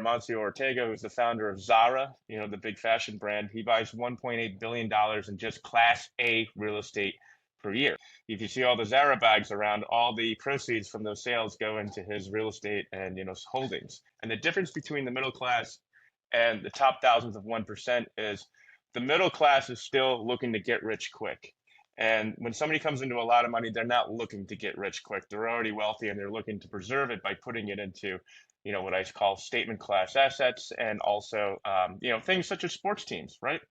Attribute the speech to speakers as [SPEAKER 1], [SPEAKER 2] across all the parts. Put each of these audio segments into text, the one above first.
[SPEAKER 1] Amancio Ortega, who's the founder of Zara, the big fashion brand. He buys $1.8 billion in just Class A real estate per year. If you see all the Zara bags around, all the proceeds from those sales go into his real estate and holdings. And the difference between the middle class and the top thousands of 1% is the middle class is still looking to get rich quick. And when somebody comes into a lot of money, they're not looking to get rich quick. They're already wealthy and they're looking to preserve it by putting it into, what I call statement class assets and also, things such as sports teams, right?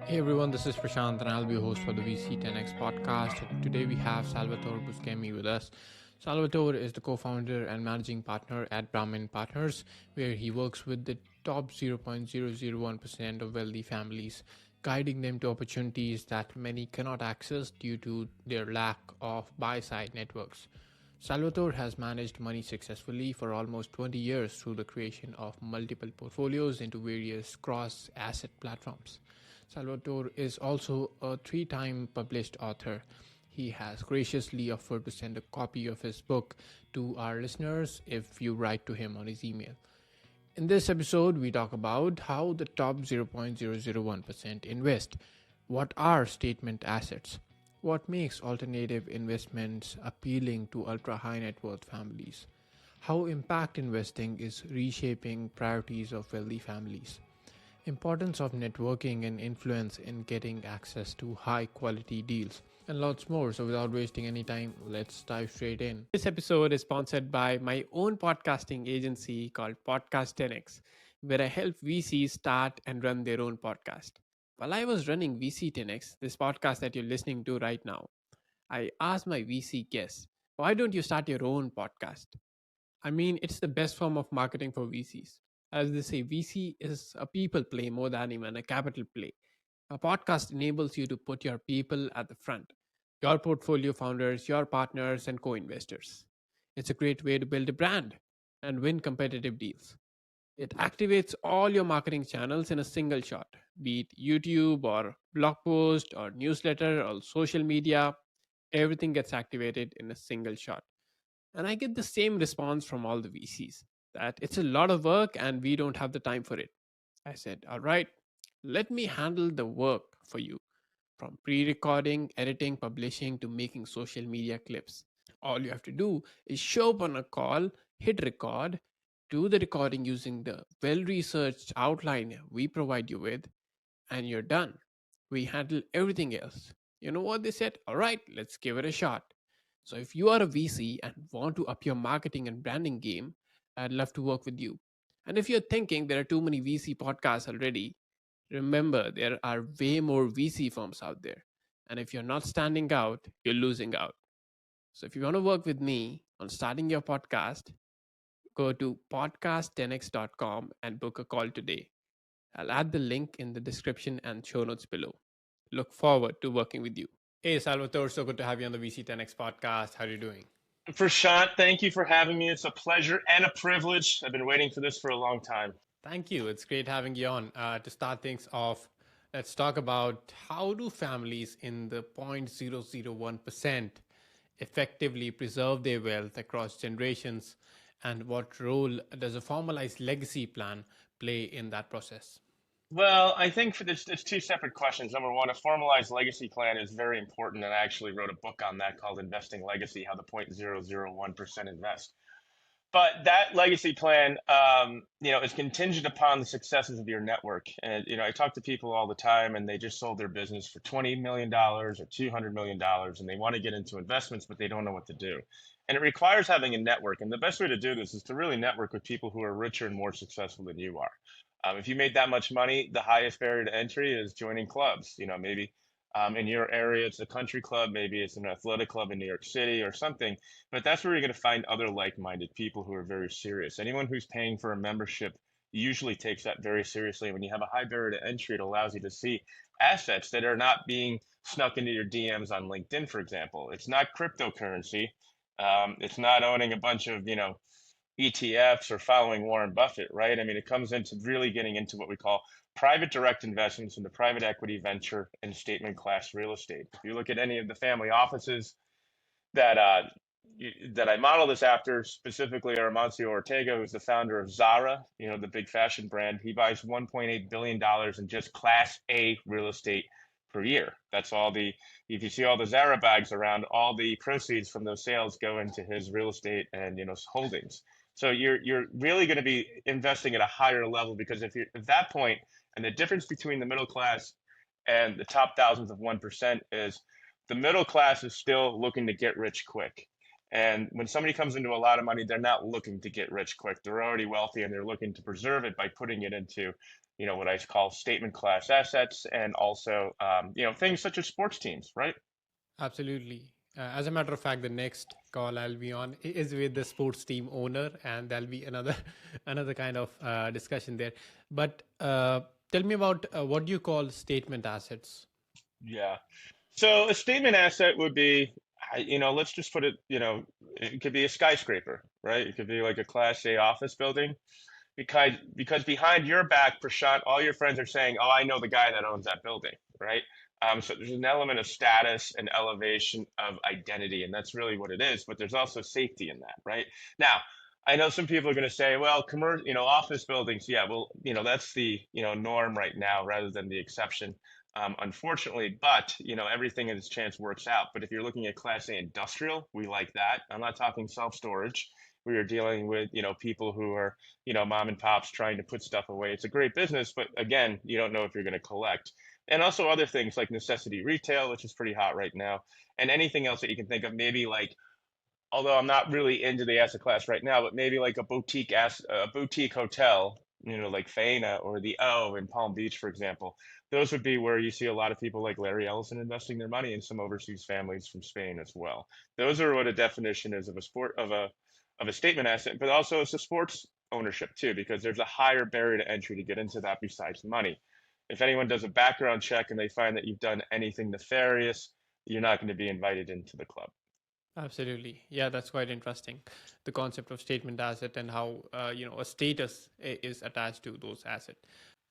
[SPEAKER 2] Hey everyone, this is Prashant and I'll be your host for the VC 10X podcast. And today we have Salvatore Buscemi with us. Salvatore is the co-founder and managing partner at Brahmin Partners, where he works with the top 0.001% of wealthy families, guiding them to opportunities that many cannot access due to their lack of buy-side networks. Salvatore has managed money successfully for almost 20 years through the creation of multiple portfolios into various cross-asset platforms. Salvatore is also a 3-time published author. He has graciously offered to send a copy of his book to our listeners if you write to him on his email. In this episode, we talk about how the top 0.001% invest, what are statement assets, what makes alternative investments appealing to ultra-high net worth families, how impact investing is reshaping priorities of wealthy families, importance of networking and influence in getting access to high quality deals, and lots more. So without wasting any time, let's dive straight in. This episode is sponsored by my own podcasting agency called Podcast 10X, where I help VCs start and run their own podcast. While I was running VC 10X, this podcast that you're listening to right now, I asked my VC guests, why don't you start your own podcast? I mean, it's the best form of marketing for VCs. As they say, VC is a people play more than even a capital play. A podcast enables you to put your people at the front, your portfolio founders, your partners, and co investors. It's a great way to build a brand and win competitive deals. It activates all your marketing channels in a single shot, be it YouTube or blog post or newsletter or social media. Everything gets activated in a single shot. And I get the same response from all the VCs that it's a lot of work and we don't have the time for it. I said, all right, let me handle the work for you, from pre recording, editing, publishing to making social media clips. All you have to do is show up on a call, hit record, do the recording using the well researched outline we provide you with, and you're done. We handle everything else. You know what they said? All right, let's give it a shot. So if you are a VC and want to up your marketing and branding game, I'd love to work with you. And if you're thinking there are too many VC podcasts already, remember there are way more VC firms out there. And if you're not standing out, you're losing out. So if you want to work with me on starting your podcast, go to podcast10x.com and book a call today. I'll add the link in the description and show notes below. Look forward to working with you. Hey, Salvatore, so good to have you on the VC 10X podcast. How are you doing?
[SPEAKER 1] Prashant, thank you for having me. It's a pleasure and a privilege. I've been waiting for this for a long time.
[SPEAKER 2] Thank you. It's great having you on. To start things off, let's talk about how do families in the 0.001% effectively preserve their wealth across generations, and what role does a formalized legacy plan play in that process?
[SPEAKER 1] Well, I think for this, it's two separate questions. Number one, a formalized legacy plan is very important, and I actually wrote a book on that called Investing Legacy: How the 0.001% invest. But that legacy plan, is contingent upon the successes of your network. And I talk to people all the time, and they just sold their business for $20 million or $200 million, and they want to get into investments, but they don't know what to do. And it requires having a network. And the best way to do this is to really network with people who are richer and more successful than you are. If you made that much money, the highest barrier to entry is joining clubs. Maybe in your area, it's a country club, maybe it's an athletic club in New York City or something. But that's where you're going to find other like-minded people who are very serious. Anyone who's paying for a membership usually takes that very seriously. When you have a high barrier to entry, it allows you to see assets that are not being snuck into your DMs on LinkedIn, for example. It's not cryptocurrency. It's not owning a bunch of, ETFs or following Warren Buffett, right? I mean, it comes into really getting into what we call private direct investments into private equity, venture, and statement class real estate. If you look at any of the family offices that that I model this after, specifically Amancio Ortega, who's the founder of Zara, the big fashion brand. He buys $1.8 billion in just Class A real estate per year. That's all if you see all the Zara bags around, all the proceeds from those sales go into his real estate and, holdings. So you're really going to be investing at a higher level because if you're at that point, and the difference between the middle class and the top thousands of 1% is the middle class is still looking to get rich quick. And when somebody comes into a lot of money, they're not looking to get rich quick. They're already wealthy and they're looking to preserve it by putting it into, what I call statement class assets and also, things such as sports teams, right?
[SPEAKER 2] Absolutely. As a matter of fact, the next call I'll be on is with the sports team owner, and there'll be another another kind of discussion there. But tell me about what do you call statement assets?
[SPEAKER 1] Yeah. So a statement asset would be, let's just put it, it could be a skyscraper, right? It could be like a Class A office building because behind your back, Prashant, all your friends are saying, "Oh, I know the guy that owns that building," right? So there's an element of status and elevation of identity, and that's really what it is. But there's also safety in that, right? Now, I know some people are going to say, "Well, office buildings, yeah, well, that's the norm right now rather than the exception." Unfortunately, but everything in its chance works out. But if you're looking at Class A industrial, we like that. I'm not talking self storage. We are dealing with people who are mom and pops trying to put stuff away. It's a great business, but again, you don't know if you're going to collect. And also other things like necessity retail, which is pretty hot right now, and anything else that you can think of. Maybe like, although I'm not really into the asset class right now, but maybe like a boutique hotel, like Faena or the O in Palm Beach, for example. Those would be where you see a lot of people like Larry Ellison investing their money and some overseas families from Spain as well. Those are what a definition is of a sport of a statement asset, but also it's a sports ownership too, because there's a higher barrier to entry to get into that besides money. If anyone does a background check and they find that you've done anything nefarious, you're not going to be invited into the club.
[SPEAKER 2] Absolutely. Yeah, that's quite interesting. The concept of statement asset and how a status is attached to those assets.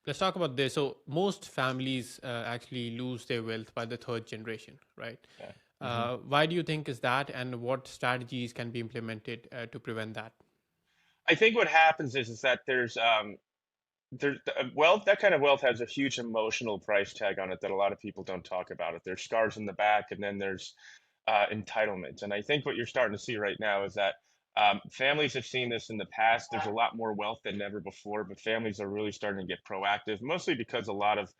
[SPEAKER 2] Let's talk about this. So most families actually lose their wealth by the third generation, right?
[SPEAKER 1] Yeah. Mhm.
[SPEAKER 2] Why do you think is that, and what strategies can be implemented to prevent that?
[SPEAKER 1] I think what happens is that there's wealth. That kind of wealth has a huge emotional price tag on it that a lot of people don't talk about. It there's scars in the back, and then there's entitlement. And I think what you're starting to see right now is that families have seen this in the past. There's a lot more wealth than ever before, but families are really starting to get proactive, mostly because a lot of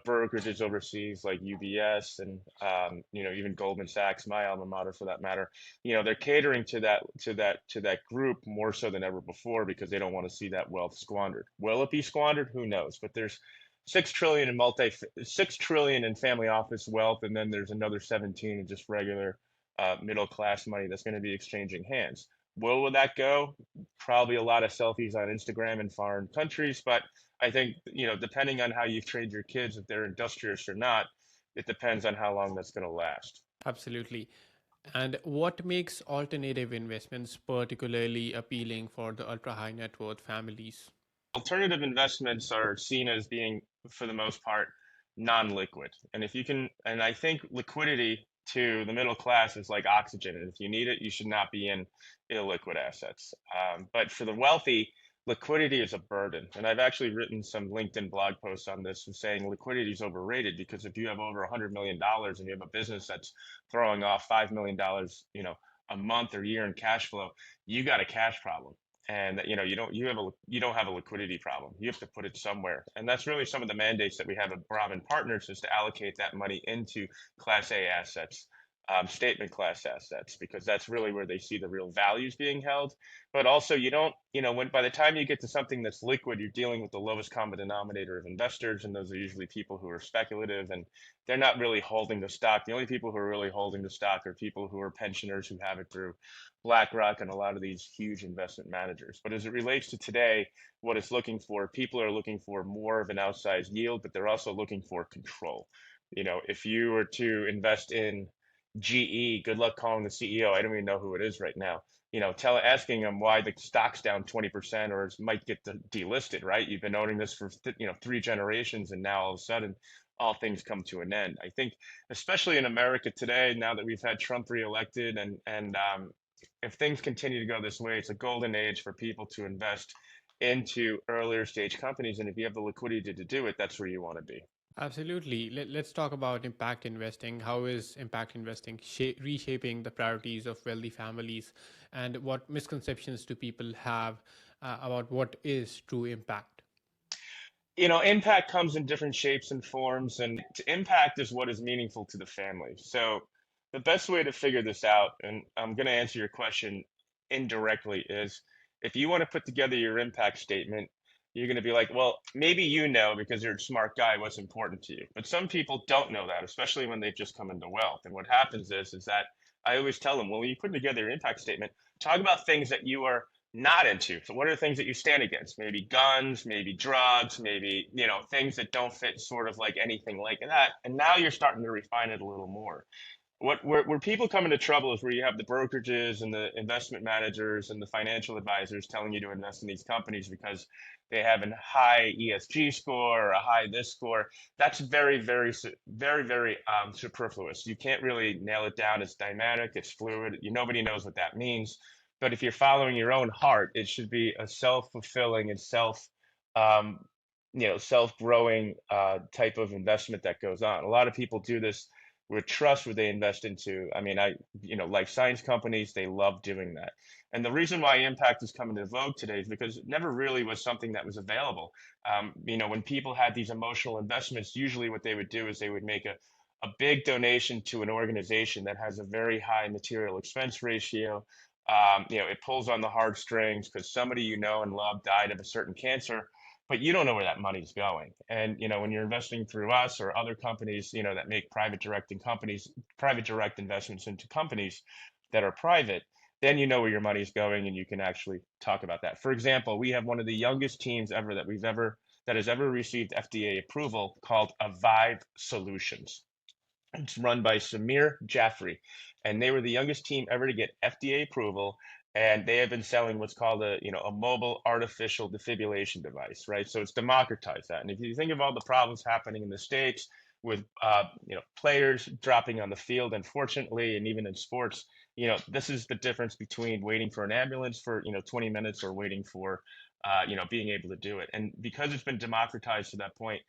[SPEAKER 1] brokerages overseas like UBS and even Goldman Sachs, my alma mater for that matter, they're catering to that group more so than ever before because they don't want to see that wealth squandered. Will it be squandered? Who knows? But there's 6 trillion in 6 trillion in family office wealth, and then there's another 17 in just regular middle class money that's going to be exchanging hands. Will that go? Probably a lot of selfies on Instagram in foreign countries, but I think, depending on how you train your kids, if they're industrious or not, it depends on how long that's going to last.
[SPEAKER 2] Absolutely. And what makes alternative investments particularly appealing for the ultra high net worth families?
[SPEAKER 1] Alternative investments are seen as being, for the most part, non-liquid. And if you can, and I think liquidity to the middle class is like oxygen. And if you need it, you should not be in illiquid assets. But for the wealthy, liquidity is a burden. And I've actually written some LinkedIn blog posts on this and saying liquidity is overrated because if you have over $100 million and you have a business that's throwing off $5 million, a month or year in cash flow, you got a cash problem. And you don't have a liquidity problem. You have to put it somewhere, and that's really some of the mandates that we have at Brahmin Partners is to allocate that money into Class A assets, statement class assets, because that's really where they see the real values being held. But also, you don't, when by the time you get to something that's liquid, you're dealing with the lowest common denominator of investors, and those are usually people who are speculative and they're not really holding the stock. The only people who are really holding the stock are people who are pensioners who have it through BlackRock and a lot of these huge investment managers. But as it relates to today, what it's looking for, people are looking for more of an outsized yield, but they're also looking for control. If you were to invest in GE, good luck calling the CEO. I don't even know who it is right now. Asking them why the stock's down 20% or might get delisted, right? You've been owning this for 3 generations, and now all of a sudden, all things come to an end. I think, especially in America today, now that we've had Trump reelected and if things continue to go this way, it's a golden age for people to invest into earlier stage companies. And if you have the liquidity to do it, that's where you want to be.
[SPEAKER 2] Absolutely. Let's talk about impact investing. How is impact investing reshaping the priorities of wealthy families, and what misconceptions do people have about what is true impact?
[SPEAKER 1] Impact comes in different shapes and forms, and impact is what is meaningful to the family. So the best way to figure this out, and I'm going to answer your question indirectly, is if you want to put together your impact statement, you're going to be like, well, maybe you know because you're a smart guy what's important to you. But some people don't know that, especially when they've just come into wealth. And what happens is that I always tell them, well, when you put together your impact statement, talk about things that you are not into. So what are the things that you stand against? Maybe guns, maybe drugs, maybe, things that don't fit sort of like anything like that. And now you're starting to refine it a little more. Where people come into trouble is where you have the brokerages and the investment managers and the financial advisors telling you to invest in these companies because they have a high ESG score or a high this score. That's very superfluous. You can't really nail it down. It's dynamic, it's fluid. Nobody knows what that means. But if you're following your own heart, it should be a self-fulfilling and um, self-growing type of investment that goes on. A lot of people do this with trust where they invest into. I mean, life science companies, they love doing that. And the reason why impact is coming to vogue today is because it never really was something that was available. When people had these emotional investments, usually what they would do is they would make a big donation to an organization that has a very high material expense ratio. It pulls on the heartstrings because somebody you know and love died of a certain cancer, but you don't know where that money's going. And when you're investing through us or other companies, that make private direct investments into companies that are private, then you know where your money's going and you can actually talk about that. For example, we have one of the youngest teams ever that has ever received FDA approval called Avive Solutions. It's run by Samir Jaffrey, and they were the youngest team ever to get FDA approval. And they have been selling what's called a mobile artificial defibrillation device, right? So it's democratized that. And if you think of all the problems happening in the States with players dropping on the field, unfortunately, and even in sports, this is the difference between waiting for an ambulance for 20 minutes or waiting for being able to do it. And because it's been democratized to that point,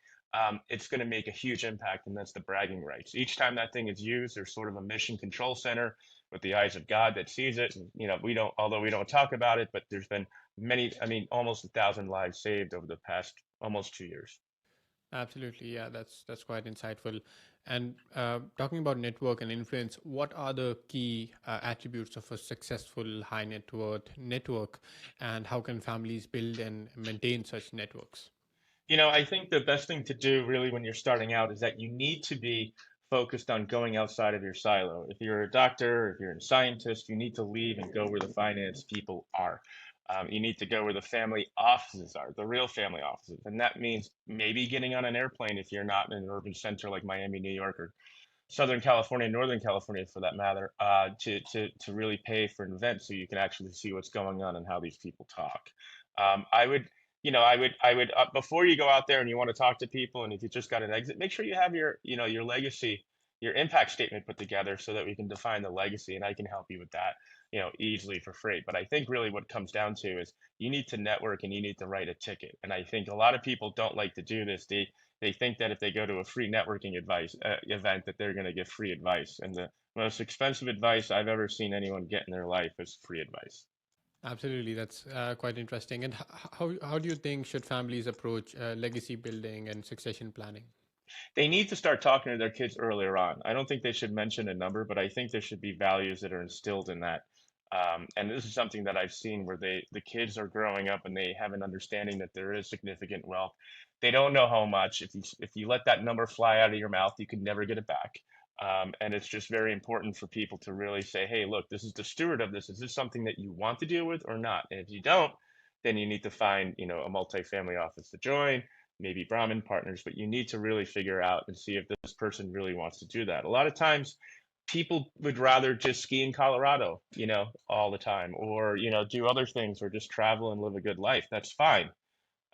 [SPEAKER 1] it's going to make a huge impact, and that's the bragging rights. Each time that thing is used, there's sort of a mission control center with the eyes of God that sees it. And, although we don't talk about it, but there's been almost 1,000 lives saved over the past almost 2 years.
[SPEAKER 2] Absolutely, yeah, that's quite insightful. And talking about network and influence, what are the key attributes of a successful high net worth network, and how can families build and maintain such networks?
[SPEAKER 1] I think the best thing to do really when you're starting out is that you need to be focused on going outside of your silo. If you're a doctor, if you're a scientist, you need to leave and go where the finance people are. You need to go where the family offices are, the real family offices. And that means maybe getting on an airplane if you're not in an urban center like Miami, New York, or Southern California, Northern California for that matter, to really pay for an event so you can actually see what's going on and how these people talk. I would, before you go out there and you want to talk to people, and if you just got an exit, make sure you have your legacy, your impact statement put together so that we can define the legacy, and I can help you with that, easily for free. But I think really what comes down to is you need to network and you need to write a ticket. And I think a lot of people don't like to do this. They think that if they go to a free networking advice event that they're going to get free advice. And the most expensive advice I've ever seen anyone get in their life is free advice.
[SPEAKER 2] Absolutely, that's quite interesting. And how do you think should families approach legacy building and succession planning?
[SPEAKER 1] They need to start talking to their kids earlier on. I don't think they should mention a number, but I think there should be values that are instilled in that. And this is something that I've seen where the kids are growing up and they have an understanding that there is significant wealth. They don't know how much. If you let that number fly out of your mouth, you could never get it back. And it's just very important for people to really say, hey, look, this is the steward of this. Is this something that you want to deal with or not? And if you don't, then you need to find, a multifamily office to join, maybe Brahmin Partners, but you need to really figure out and see if this person really wants to do that. A lot of times people would rather just ski in Colorado, all the time, or, do other things or just travel and live a good life. That's fine.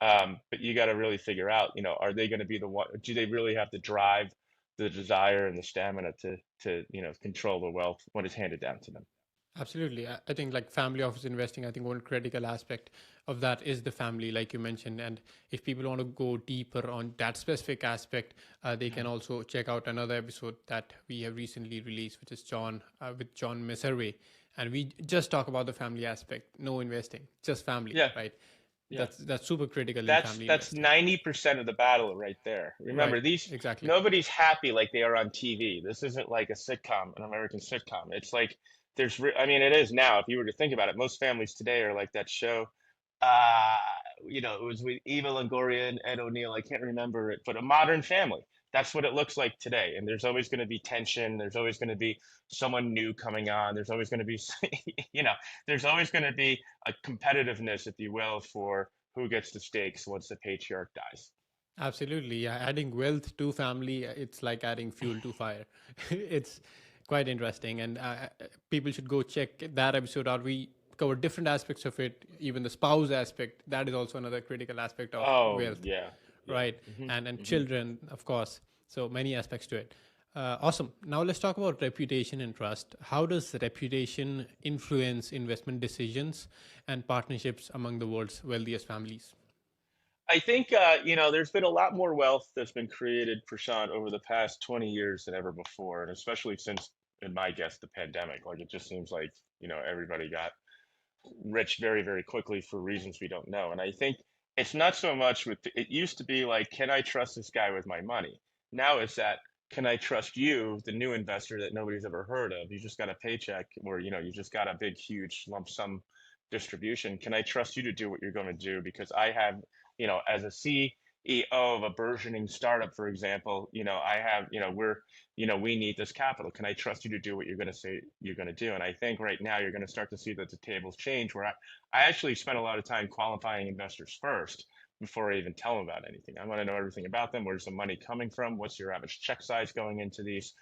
[SPEAKER 1] But you got to really figure out, are they going to be the one? Do they really have the drive, the desire, and the stamina to control the wealth when it's handed down to them?
[SPEAKER 2] Absolutely. I think like family office investing, I think one critical aspect of that is the family, like you mentioned. And if people want to go deeper on that specific aspect, they can also check out another episode that we have recently released, which is with John Messerway. And we just talk about the family aspect, no investing, just family,
[SPEAKER 1] Yeah,
[SPEAKER 2] right?
[SPEAKER 1] yeah.
[SPEAKER 2] That's super critical in
[SPEAKER 1] That's
[SPEAKER 2] family
[SPEAKER 1] that's
[SPEAKER 2] investing.
[SPEAKER 1] 90% of the battle right there.
[SPEAKER 2] Right.
[SPEAKER 1] Remember, these
[SPEAKER 2] Exactly.
[SPEAKER 1] nobody's happy like they are on TV. This isn't like a sitcom, an American sitcom. It's like I mean, it is now. If you were to think about it, most families today are like that show. Uh, it was with Eva Longoria and Ed O'Neill. I can't remember it, but A Modern Family. That's what it looks like today. And there's always going to be tension. There's always going to be someone new coming on. There's always going to be, you know, there's always going to be a competitiveness, if you will, for who gets the stakes once the patriarch dies.
[SPEAKER 2] Absolutely. Yeah. Adding wealth to family, it's like adding fuel to fire. It's quite interesting. And people should go check that episode out. We cover different aspects of it, even the spouse aspect. That is also another critical aspect of
[SPEAKER 1] Oh
[SPEAKER 2] wealth,
[SPEAKER 1] yeah, yeah.
[SPEAKER 2] right?
[SPEAKER 1] Hmm.
[SPEAKER 2] And
[SPEAKER 1] Hmm.
[SPEAKER 2] children, of course. So many aspects to it. Awesome. Now let's talk about reputation and trust. How does reputation influence investment decisions and partnerships among the world's wealthiest families?
[SPEAKER 1] I think there's been a lot more wealth that's been created, Prashant, over the past 20 years than ever before, and especially since, in my guess, the pandemic. Like it just seems like everybody got rich very, very quickly for reasons we don't know. And I think it's not so much with it used to be like, can I trust this guy with my money? Now it's that, can I trust you, the new investor that nobody's ever heard of? You just got a paycheck or you just got a big, huge lump sum distribution. Can I trust you to do what you're going to do? Because I have, as a CEO of a burgeoning startup, for example, I have, we need this capital. Can I trust you to do what you're going to say you're going to do? And I think right now you're going to start to see that the tables change where I actually spend a lot of time qualifying investors first before I even tell them about anything. I want to know everything about them. Where's the money coming from? What's your average check size going into these?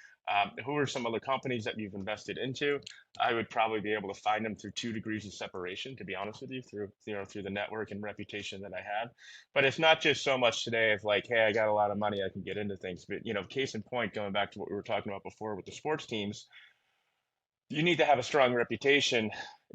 [SPEAKER 1] Who are some other companies that you've invested into? I would probably be able to find them through 2 degrees of separation, to be honest with you, through the network and reputation that I have. But it's not just so much today of like, hey, I got a lot of money, I can get into things. But case in point, going back to what we were talking about before with the sports teams, you need to have a strong reputation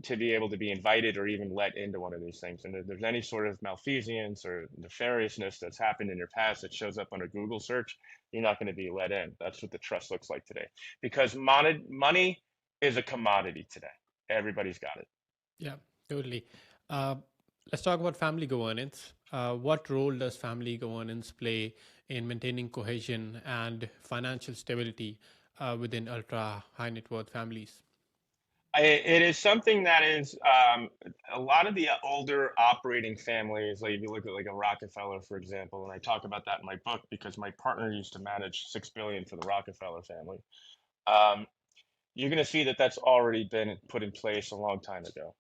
[SPEAKER 1] to be able to be invited or even let into one of these things. And if there's any sort of malfeasance or nefariousness that's happened in your past that shows up on a Google search, you're not going to be let in. That's what the trust looks like today. Because money is a commodity today. Everybody's got it.
[SPEAKER 2] Yeah, totally. Uh, let's talk about family governance. What role does family governance play in maintaining cohesion and financial stability within ultra high net worth families?
[SPEAKER 1] It is something that is a lot of the older operating families, like if you look at like a Rockefeller, for example, and I talk about that in my book because my partner used to manage 6 billion for the Rockefeller family. Um, you're going to see that that's already been put in place a long time ago.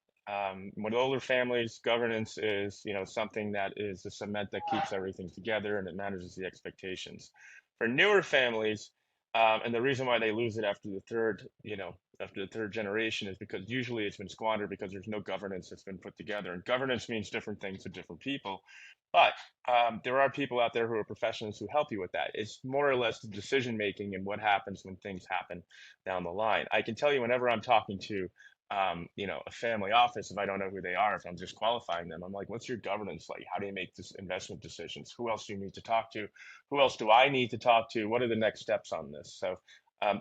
[SPEAKER 1] With older families, governance is something that is the cement that keeps everything together and it manages the expectations. For newer families, and the reason why they lose it after the third generation is because usually it's been squandered because there's no governance that's been put together. And governance means different things to different people. But there are people out there who are professionals who help you with that. It's more or less the decision making and what happens when things happen down the line. I can tell you whenever I'm talking to a family office, if I don't know who they are, if I'm just qualifying them, I'm like, what's your governance like? How do you make this investment decisions? Who else do you need to talk to? Who else do I need to talk to? What are the next steps on this? So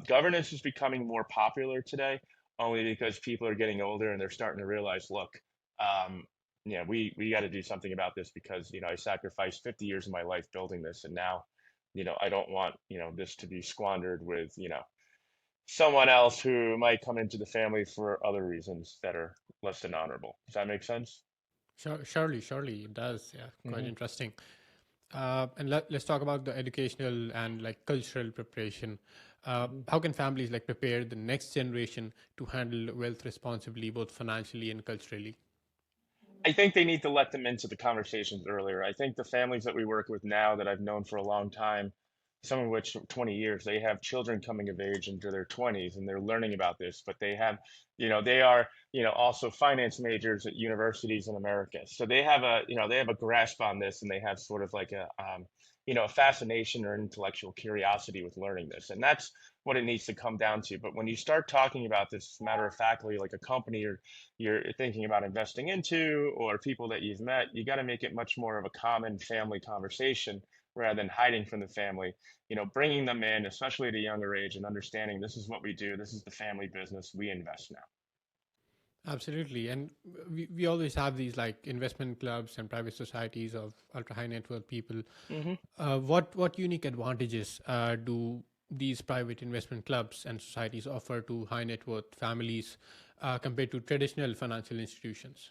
[SPEAKER 1] governance is becoming more popular today, only because people are getting older and they're starting to realize, look, um, we got to do something about this because I sacrificed 50 years of my life building this, and now, I don't want this to be squandered with someone else who might come into the family for other reasons that are less than honorable. Does that make sense?
[SPEAKER 2] Surely it does. Yeah, quite
[SPEAKER 1] Hmm.
[SPEAKER 2] interesting. And let's talk about the educational and like cultural preparation. How can families like prepare the next generation to handle wealth responsibly, both financially and culturally?
[SPEAKER 1] I think they need to let them into the conversations earlier. I think the families that we work with now that I've known for a long time, some of which 20 years, they have children coming of age into their 20s and they're learning about this, but they are, also finance majors at universities in America. So they have a grasp on this and they have sort of like a fascination or intellectual curiosity with learning this. And that's what it needs to come down to. But when you start talking about this matter of factly, like a company you're thinking about investing into or people that you've met, you got to make it much more of a common family conversation rather than hiding from the family. Bringing them in, especially at a younger age, and understanding this is what we do. This is the family business. We invest now.
[SPEAKER 2] Absolutely. And we always have these like investment clubs and private societies of ultra high net worth people.
[SPEAKER 1] Hmm.
[SPEAKER 2] What unique advantages do these private investment clubs and societies offer to high net worth families compared to traditional financial institutions?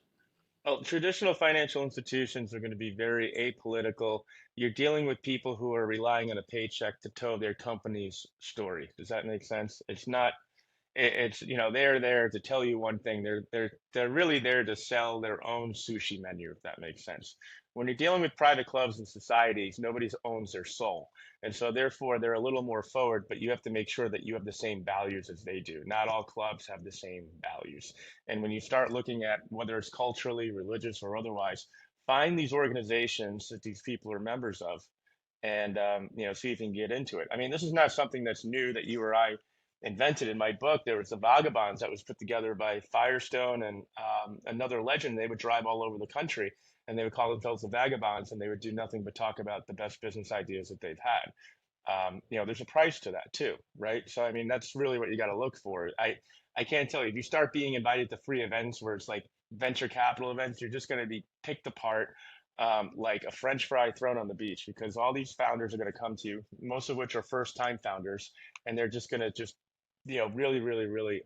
[SPEAKER 1] Well, traditional financial institutions are going to be very apolitical. You're dealing with people who are relying on a paycheck to tell their company's story. Does that make sense? It's not it's they're there to tell you one thing. They're really there to sell their own sushi menu, if that makes sense. When you're dealing with private clubs and societies, nobody owns their soul, and so therefore they're a little more forward. But you have to make sure that you have the same values as they do. Not all clubs have the same values, and when you start looking at whether it's culturally, religious, or otherwise, find these organizations that these people are members of, and see if you can get into it. I mean, this is not something that's new that you or I invented. In my book. There was the Vagabonds that was put together by Firestone and another legend. They would drive all over the country and they would call themselves the Vagabonds, and they would do nothing but talk about the best business ideas that they've had. There's a price to that too, right? So I mean, that's really what you got to look for. I can't tell you, if you start being invited to free events where it's like venture capital events, you're just going to be picked apart like a French fry thrown on the beach, because all these founders are going to come to you, most of which are first time founders, and they're just going to just really, really, really,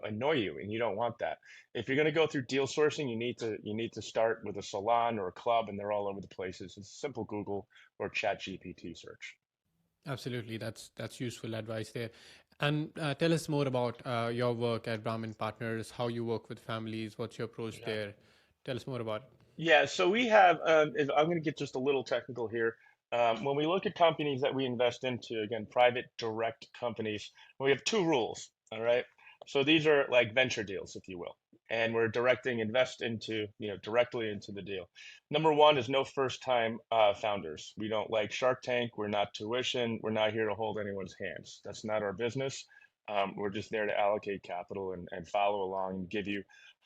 [SPEAKER 1] annoy you, and you don't want that. If you're going to go through deal sourcing, you need to start with a salon or a club, and they're all over the places. It's a simple Google or Chat GPT search.
[SPEAKER 2] Absolutely, that's useful advice there. And tell us more about your work at Brahmin Partners, how you work with families, what's your approach
[SPEAKER 1] Yeah.
[SPEAKER 2] there. Tell us more about it.
[SPEAKER 1] Yeah, so we have, I'm going to get just a little technical here. When we look at companies that we invest into, again, private direct companies, we have two rules. All right. So these are like venture deals, if you will. And we're invest into, directly into the deal. Number one is no first time founders. We don't like Shark Tank. We're not tuition. We're not here to hold anyone's hands. That's not our business. We're just there to allocate capital and follow along and give you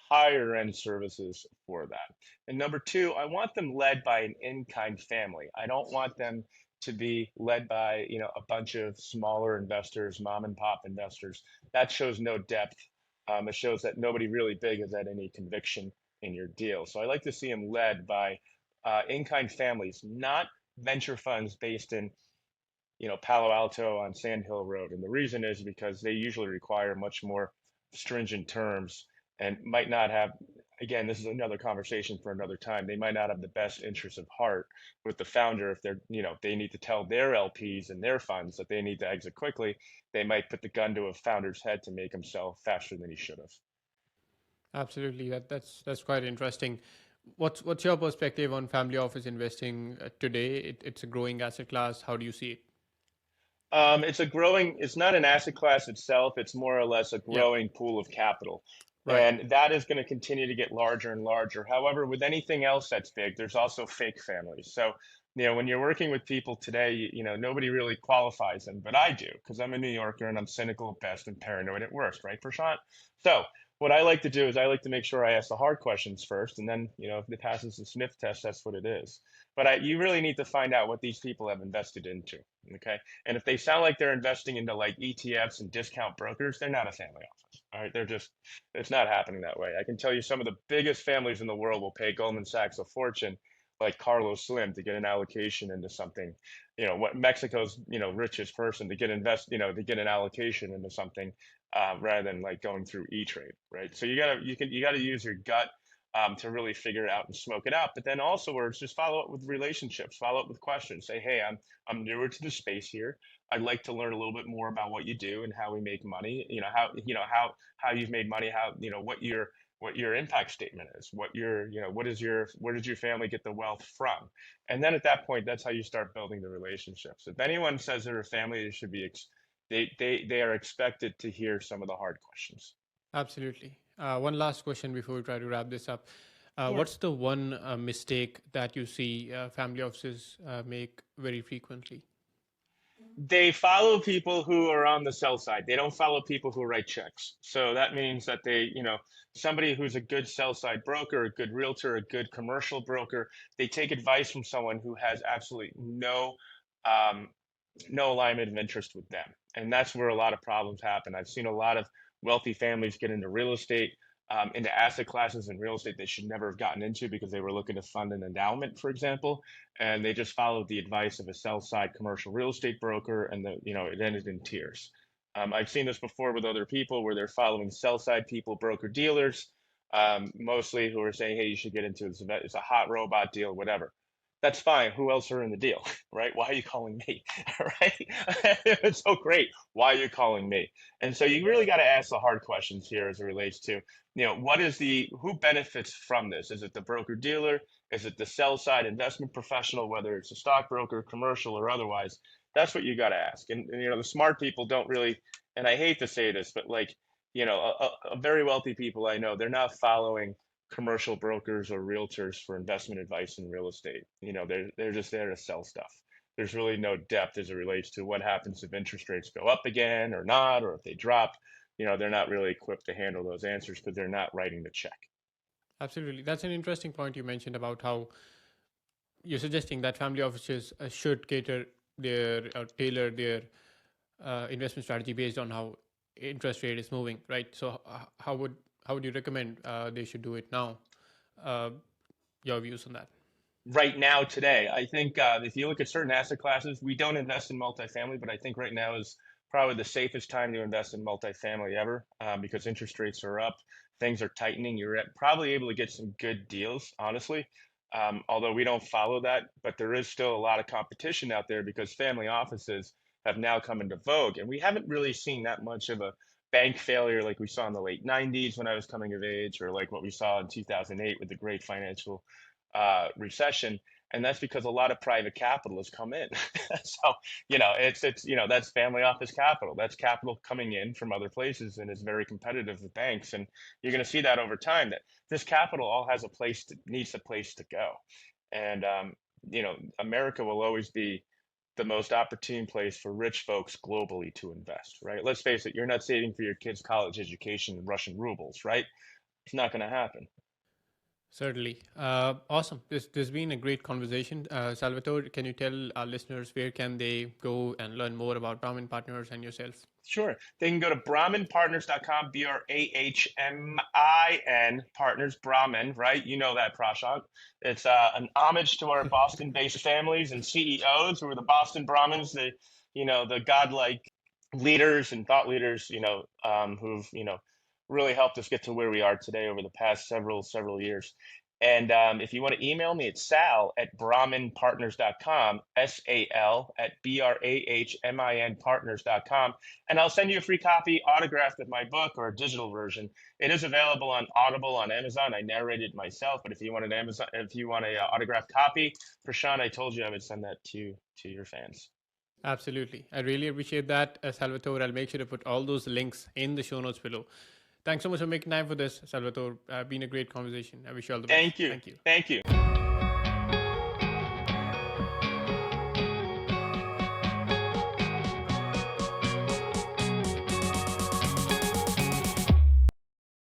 [SPEAKER 1] higher end services for that. And number two, I want them led by an in-kind family. I don't want them to be led by, a bunch of smaller investors, mom and pop investors. That shows no depth. It shows that nobody really big has had any conviction in your deal. So I like to see them led by in-kind families, not venture funds based in, Palo Alto on Sand Hill Road. And the reason is because they usually require much more stringent terms and might not have, again, this is another conversation for another time. They might not have the best interest of heart with the founder. If they're, they need to tell their LPs and their funds that they need to exit quickly, they might put the gun to a founder's head to make him sell faster than he should have.
[SPEAKER 2] Absolutely, that's quite interesting. What's your perspective on family office investing today? It's a growing asset class. How do you see it?
[SPEAKER 1] It's not an asset class itself. It's more or less a
[SPEAKER 2] Yeah,
[SPEAKER 1] growing pool of capital.
[SPEAKER 2] right.
[SPEAKER 1] And that is going to continue to get larger and larger. However, with anything else that's big, there's also fake families. So, when you're working with people today, nobody really qualifies them, but I do, because I'm a New Yorker and I'm cynical at best and paranoid at worst, right, Prashant? So, what I like to do is I like to make sure I ask the hard questions first, and then, if it passes the sniff test, that's what it is. But you really need to find out what these people have invested into. Okay. And if they sound like they're investing into like ETFs and discount brokers, they're not a family office. All right. It's not happening that way. I can tell you some of the biggest families in the world will pay Goldman Sachs a fortune, like Carlos Slim, to get an allocation into something. What Mexico's, richest person to to get an allocation into something rather than like going through E-Trade. Right. So you gotta use your gut to really figure it out and smoke it out. But then also, words, just follow up with relationships, follow up with questions. Say, hey, I'm newer to the space here. I'd like to learn a little bit more about what you do and how we make money. How you've made money, how what your impact statement is, where did your family get the wealth from? And then at that point, that's how you start building the relationships. If anyone says they're a family, they should be they are expected to hear some of the hard questions.
[SPEAKER 2] Absolutely. One last question before we try to wrap this up.
[SPEAKER 1] Yeah.
[SPEAKER 2] What's the one mistake that you see family offices make very frequently?
[SPEAKER 1] They follow people who are on the sell side. They don't follow people who write checks. So that means that somebody who's a good sell side broker, a good realtor, a good commercial broker, they take advice from someone who has absolutely um, no alignment of interest with them. And that's where a lot of problems happen. I've seen a lot of wealthy families get into real estate, into asset classes in real estate they should never have gotten into because they were looking to fund an endowment, for example, and they just followed the advice of a sell side commercial real estate broker, and it ended in tears. I've seen this before with other people where they're following sell side people, broker dealers, mostly who are saying, hey, you should get into this event. It's a hot robot deal, whatever. That's fine. Who else are in the deal, right? Why are you calling me, right? It's so great. Why are you calling me? And so you really got to ask the hard questions here as it relates to, who benefits from this? Is it the broker dealer? Is it the sell side investment professional, whether it's a stockbroker, commercial, or otherwise? That's what you got to ask. And the smart people don't really, and I hate to say this, but a very wealthy people I know, they're not following commercial brokers or realtors for investment advice in real estate. They're just there to sell stuff. There's really no depth as it relates to what happens if interest rates go up again or not, or if they drop. They're not really equipped to handle those answers because they're not writing the check.
[SPEAKER 2] Absolutely. That's an interesting point you mentioned about how you're suggesting that family offices should cater their or tailor their investment strategy based on how interest rate is moving, right? So how would you recommend they should do it now? Uh, your views on that?
[SPEAKER 1] Right now, today, I think if you look at certain asset classes, we don't invest in multifamily, but I think right now is probably the safest time to invest in multifamily ever, because interest rates are up, things are tightening. You're probably able to get some good deals, honestly. Although we don't follow that, but there is still a lot of competition out there because family offices have now come into vogue, and we haven't really seen that much of a bank failure like we saw in the late 90s when I was coming of age, or like what we saw in 2008 with the great financial recession. And that's because a lot of private capital has come in. So, that's family office capital. That's capital coming in from other places, and it's very competitive with banks. And you're going to see that over time, that this capital all has needs a place to go. And, America will always be the most opportune place for rich folks globally to invest, right? Let's face it, you're not saving for your kids' college education in Russian rubles, right? It's not going to happen.
[SPEAKER 2] Certainly. Awesome. This has been a great conversation. Salvatore, can you tell our listeners where can they go and learn more about Brahmin Partners and yourself?
[SPEAKER 1] Sure. They can go to BrahminPartners.com, Brahmin Partners, Brahmin, right? You know that, Prashant. It's an homage to our Boston-based families and CEOs who are the Boston Brahmins, the godlike leaders and thought leaders, who've, really helped us get to where we are today over the past several years. And if you want to email me, it's sal@brahminpartners.com, SAL@BRAHMIN partners.com. And I'll send you a free copy autographed of my book, or a digital version. It is available on Audible on Amazon. I narrated myself, but if you want a autographed copy, Prashant, I told you I would send that to your fans.
[SPEAKER 2] Absolutely. I really appreciate that, Salvatore. I'll make sure to put all those links in the show notes below. Thanks so much for making time for this, Salvatore. Been a great conversation. I wish you all the best.
[SPEAKER 1] Thank you.
[SPEAKER 2] Thank you.
[SPEAKER 1] Thank you.